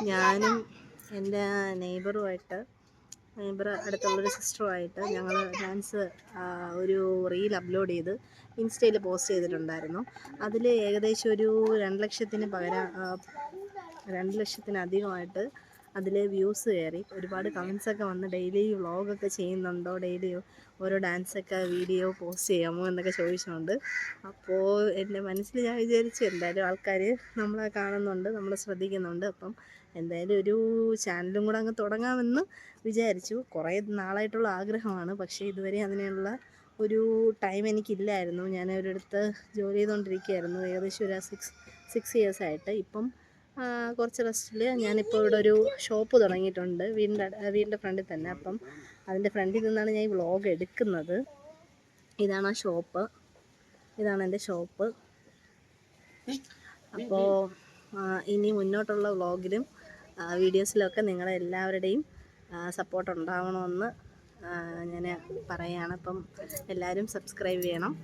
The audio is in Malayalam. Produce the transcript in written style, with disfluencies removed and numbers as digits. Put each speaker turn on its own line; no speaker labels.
ഞാനും എൻ്റെ നെയ്ബർ അടുത്തുള്ളൊരു സിസ്റ്ററുമായിട്ട് ഞങ്ങൾ ഡാൻസ് ഒരു റീൽ അപ്ലോഡ് ചെയ്ത് ഇൻസ്റ്റയിൽ പോസ്റ്റ് ചെയ്തിട്ടുണ്ടായിരുന്നു. അതിൽ ഏകദേശം ഒരു 2 ലക്ഷത്തിനധികമായിട്ട് അതിൽ വ്യൂസ് കയറി. ഒരുപാട് കമൻസൊക്കെ വന്ന് ഡെയിലി വ്ളോഗൊക്കെ ചെയ്യുന്നുണ്ടോ, ഡെയിലി ഓരോ ഡാൻസൊക്കെ വീഡിയോ പോസ്റ്റ് ചെയ്യാമോ എന്നൊക്കെ ചോദിച്ചുകൊണ്ട്. അപ്പോൾ എൻ്റെ മനസ്സിൽ ഞാൻ വിചാരിച്ചു എന്തായാലും ആൾക്കാർ നമ്മളെ കാണുന്നുണ്ട്, നമ്മളെ ശ്രദ്ധിക്കുന്നുണ്ട്, അപ്പം എന്തായാലും ഒരു ചാനലും കൂടെ അങ്ങ് തുടങ്ങാമെന്ന് വിചാരിച്ചു. കുറേ നാളായിട്ടുള്ള ആഗ്രഹമാണ്, പക്ഷേ ഇതുവരെ അതിനുള്ള ഒരു ടൈം എനിക്കില്ലായിരുന്നു. ഞാൻ ഒരിടത്ത് ജോലി ചെയ്തുകൊണ്ടിരിക്കുകയായിരുന്നു ഏകദേശം ഒരു 6 ഇയേഴ്സായിട്ട്. ഇപ്പം കുറച്ച് റെസ്റ്റിൽ ഞാനിപ്പോൾ ഇവിടെ ഒരു ഷോപ്പ് തുടങ്ങിയിട്ടുണ്ട് വീടിൻ്റെ ഫ്രണ്ടിൽ തന്നെ. അപ്പം അതിൻ്റെ ഫ്രണ്ടിൽ നിന്നാണ് ഞാൻ ഈ വ്ളോഗ് എടുക്കുന്നത്. ഇതാണ് ആ ഷോപ്പ്, ഇതാണ് എൻ്റെ ഷോപ്പ്. അപ്പോൾ ഇനി മുന്നോട്ടുള്ള വ്ളോഗിലും വീഡിയോസിലൊക്കെ നിങ്ങളെല്ലാവരുടെയും സപ്പോർട്ട് ഉണ്ടാവണമെന്ന് ഞാൻ പറയുകയാണ്. അപ്പം എല്ലാവരും സബ്സ്ക്രൈബ് ചെയ്യണം.